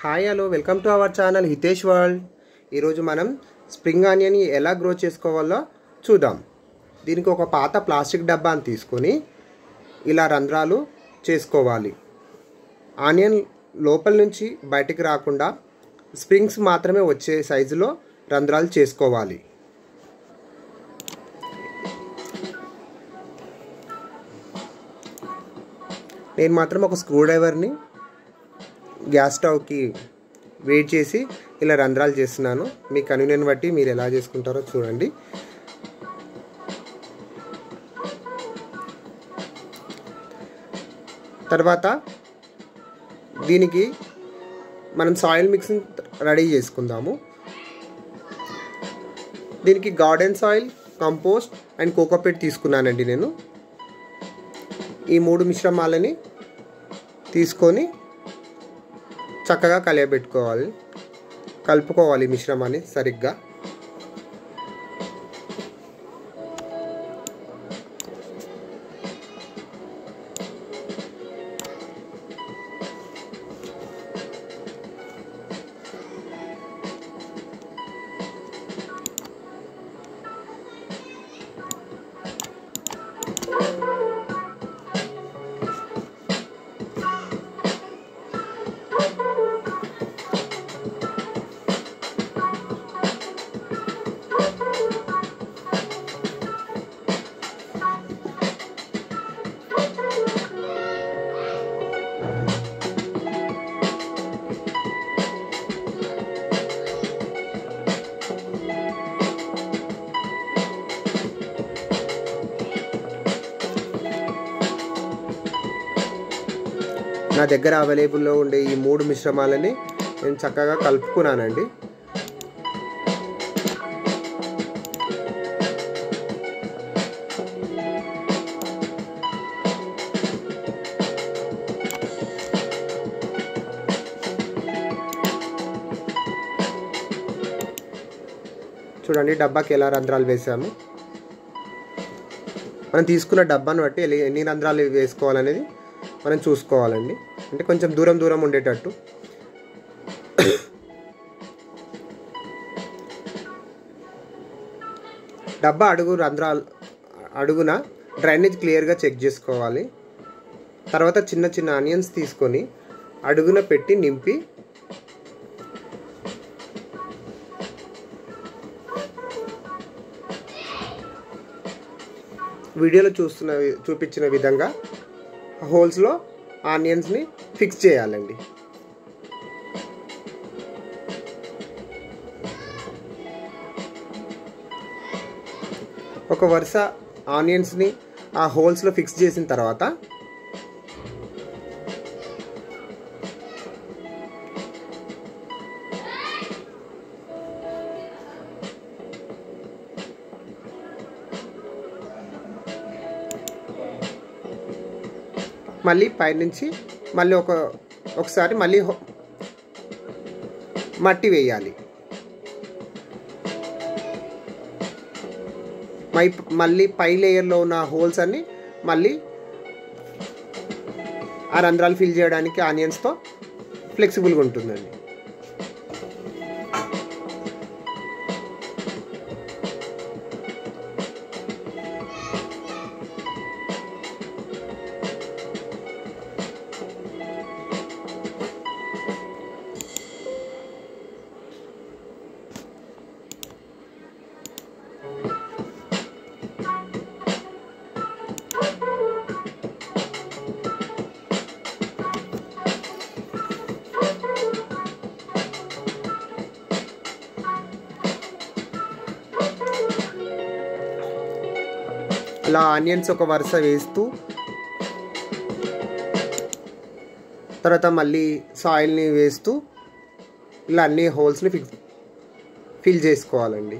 Hi hello welcome to our channel Hitesh world. ఈరోజు మనం spring ఆనియన్ని ఎలా గ్రో చేసుకోవాలో చూద్దాం. దీనికి ఒక పాత ప్లాస్టిక్ డబ్బాని తీసుకొని ఇలా రంధ్రాలు చేసుకోవాలి. ఆనియన్ లోపల నుంచి బయటికి రాకుండా స్ప్రింగ్స్ మాత్రమే వచ్చే సైజులో రంధ్రాలు చేసుకోవాలి. నేను మాత్రం ఒక స్క్రూ డ్రైవర్ని గ్యాస్ స్టవ్కి వెయిట్ చేసి ఇలా రంధ్రాలు చేస్తున్నాను. మీ కన్వీనియన్స్ బట్టి మీరు ఎలా చేసుకుంటారో చూడండి. తర్వాత దీనికి మనం సాయిల్ మిక్సింగ్ రెడీ చేసుకుందాము. దీనికి garden soil, compost and cocopeat తీసుకున్నానండి. నేను ఈ 3 మిశ్రమాలని తీసుకొని చక్కగా కలుపుకోవాలి మిశ్రమాన్ని సరిగ్గా. నా దగ్గర అవైలబుల్లో ఉండే ఈ 3 మిశ్రమాలని నేను చక్కగా కలుపుకున్నానండి. చూడండి డబ్బాకి ఎలా రంధ్రాలు వేసాము. మనం తీసుకున్న డబ్బాను బట్టి ఎన్ని రంధ్రాలు వేసుకోవాలనేది మనం చూసుకోవాలండి. అంటే కొంచెం దూరం ఉండేటట్టు. డబ్బా అడుగున డ్రైనేజ్ క్లియర్గా చెక్ చేసుకోవాలి. తర్వాత చిన్న ఆనియన్స్ తీసుకొని అడుగున పెట్టి నింపి వీడియోలో చూపించిన విధంగా హోల్స్లో ఆనియన్స్ని ఫిక్స్ చేయాలండి. ఒక వరుస ఆనియన్స్ని ఆ హోల్స్లో ఫిక్స్ చేసిన తర్వాత మళ్ళీ పైనుంచి మళ్ళీ ఒకసారి మళ్ళీ మట్టి వేయాలి. మళ్ళీ పై లేయర్లో ఉన్న హోల్స్ అన్ని మళ్ళీ ఆ రంధ్రాలు ఫిల్ చేయడానికి ఆనియన్స్తో ఫ్లెక్సిబుల్గా ఉంటుందండి. ఇలా ఆనియన్స్ ఒక వరుస వేస్తూ తర్వాత మళ్ళీ సాయిల్ని వేస్తూ ఇలా అన్ని హోల్స్ని ఫిల్ చేసుకోవాలండి.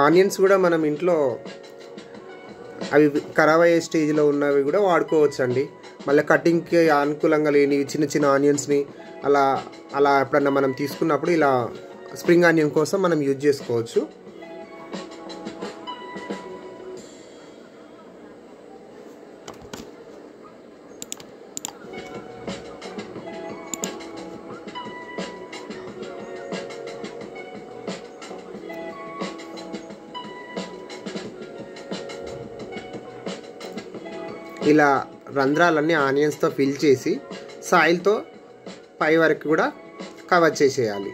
ఆనియన్స్ కూడా మనం ఇంట్లో అవి ఖరాబ్ అయ్యే స్టేజ్లో ఉన్నవి కూడా వాడుకోవచ్చు అండి. మళ్ళీ కటింగ్కి అనుకూలంగా లేని చిన్న చిన్న ఆనియన్స్ని అలా అలా ఎప్పుడన్నా మనం తీసుకున్నప్పుడు ఇలా స్ప్రింగ్ ఆనియన్ కోసం మనం యూజ్ చేసుకోవచ్చు. ఇలా రంధ్రాలన్నీ ఆనియన్స్తో ఫిల్ చేసి సాయిల్తో పై వరకు కూడా కవర్ చేసేయాలి.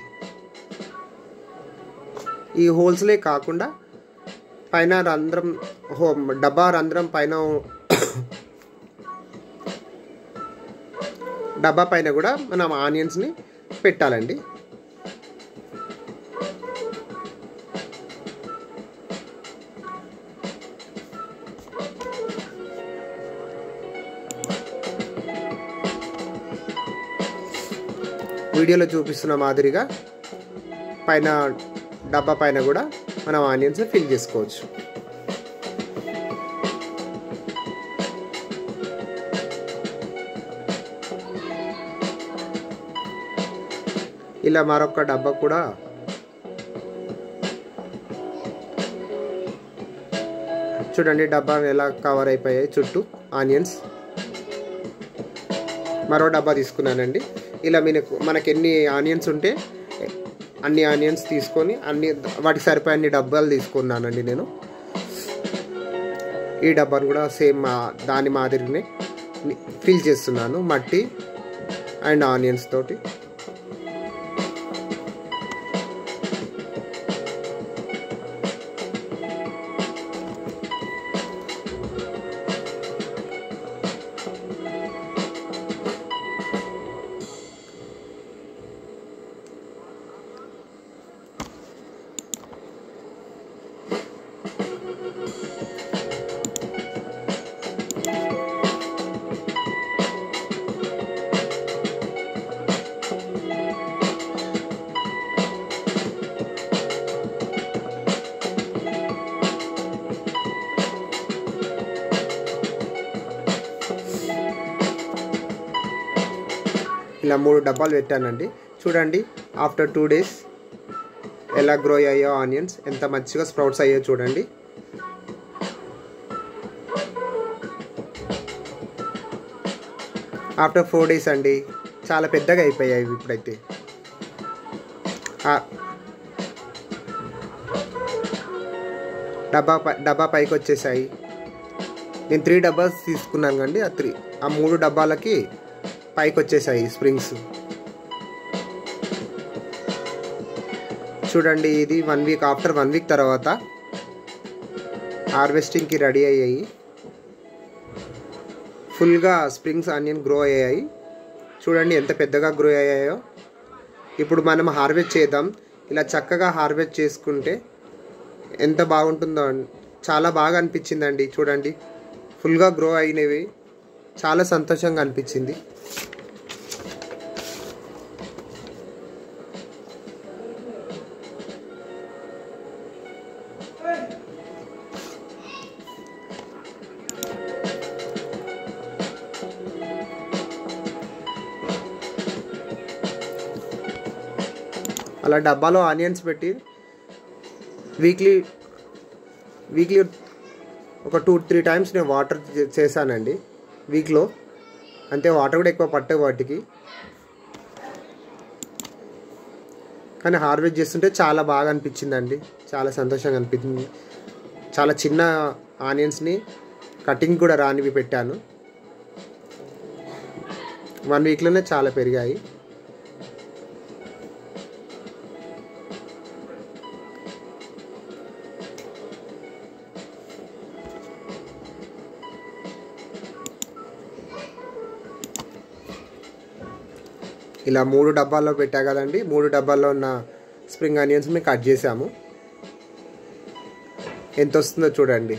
ఈ హోల్స్లే కాకుండా పైన రంధ్రం డబ్బా రంధ్రం పైన డబ్బా పైన కూడా మనం ఆనియన్స్ని పెట్టాలండి. వీడియోలో చూపిస్తున్న మాదిరిగా పైన డబ్బా పైన కూడా మనం ఆనియన్స్ ఫిల్ చేసుకోవచ్చు. ఇలా మరొక డబ్బా కూడా చూడండి, డబ్బా ఎలా కవర్ అయిపోయాయి చుట్టూ ఆనియన్స్. మరో డబ్బా తీసుకున్నానండి. ఇలా మనకి ఎన్ని ఆనియన్స్ ఉంటే అన్ని ఆనియన్స్ తీసుకొని వాటికి సరిపోయే అన్ని డబ్బాలు తీసుకున్నానండి నేను. ఈ డబ్బాను కూడా సేమ్ దాని మాదిరినే ఫిల్ చేస్తున్నాను మట్టి అండ్ ఆనియన్స్ తోటి. ఇలా 3 డబ్బాలు పెట్టానండి. చూడండి ఆఫ్టర్ 2 days ఎలా గ్రో అయ్యాయో ఆనియన్స్, ఎంత మంచిగా స్ప్రౌట్స్ అయ్యాయో చూడండి. ఆఫ్టర్ 4 days అండి చాలా పెద్దగా అయిపోయాయి ఇప్పుడైతే. డబ్బా పైకి వచ్చేసాయి. నేను 3 డబ్బాస్ తీసుకున్నాను కండి. ఆ 3 డబ్బాలకి పైకి వచ్చేసాయి స్ప్రింగ్స్. చూడండి ఇది 1 week ఆఫ్టర్ 1 week తర్వాత హార్వెస్టింగ్కి రెడీ అయ్యాయి. ఫుల్గా స్ప్రింగ్స్ ఆనియన్ గ్రో అయ్యాయి. చూడండి ఎంత పెద్దగా గ్రో అయ్యాయో. ఇప్పుడు మనం హార్వెస్ట్ చేద్దాం. ఇలా చక్కగా హార్వెస్ట్ చేసుకుంటే ఎంత బాగుంటుందో. చాలా బాగా అనిపించిందండి. చూడండి ఫుల్గా గ్రో అయినవి, చాలా సంతోషంగా అనిపించింది. అలా డబ్బాలో ఆనియన్స్ పెట్టి వీక్లీ ఒక 2-3 times నేను వాటర్ చేశానండి వీక్లో. అంతే, వాటర్ కూడా ఎక్కువ పట్టే వాటికి. కానీ హార్వెస్ట్ చేస్తుంటే చాలా బాగా అనిపించిందండి. చాలా సంతోషంగా అనిపించింది. చాలా చిన్న ఆనియన్స్ని కటింగ్ కూడా రానివి పెట్టాను. 1 weekలోనే చాలా పెరిగాయి. ఇలా 3 డబ్బాల్లో పెట్టా కదండి. 3 డబ్బాల్లో ఉన్న స్ప్రింగ్ ఆనియన్స్ మేము కట్ చేసాము. ఎంత వస్తుందో చూడండి.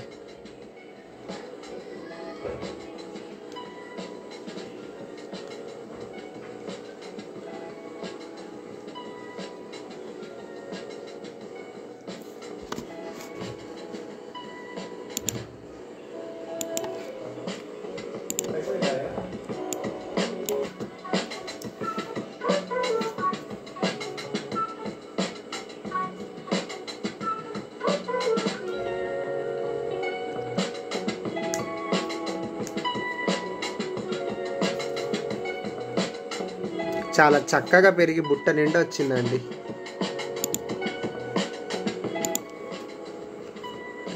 చాలా చక్కగా పెరిగి బుట్ట నిండా వచ్చిందండి.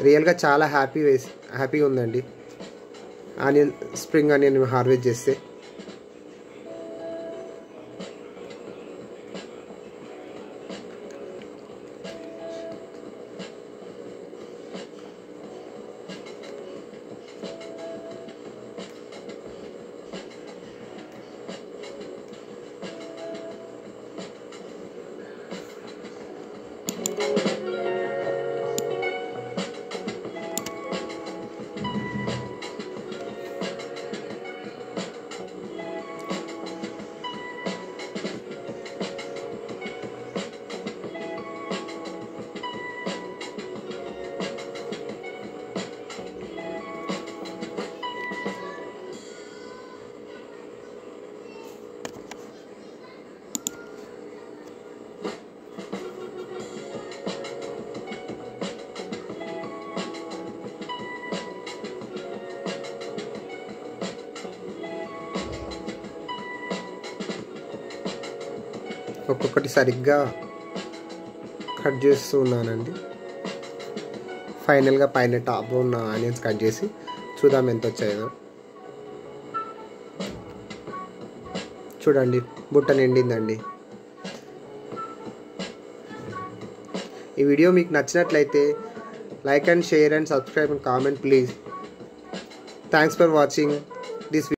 రియల్గా చాలా హ్యాపీగా ఉందండి స్ప్రింగ్ ఆనియన్ హార్వెస్ట్ చేస్తే. ఒక్కొక్కటి సరిగ్గా కట్ చేస్తూ ఉన్నానండి. ఫైనల్గా పైన టాప్లో ఉన్న ఆనియన్స్ కట్ చేసి చూద్దాం ఎంత వచ్చాయో. చూడండి బుట్ట నిండిందండి. ఈ వీడియో మీకు నచ్చినట్లయితే like and share and subscribe and comment please. Thanks for watching this.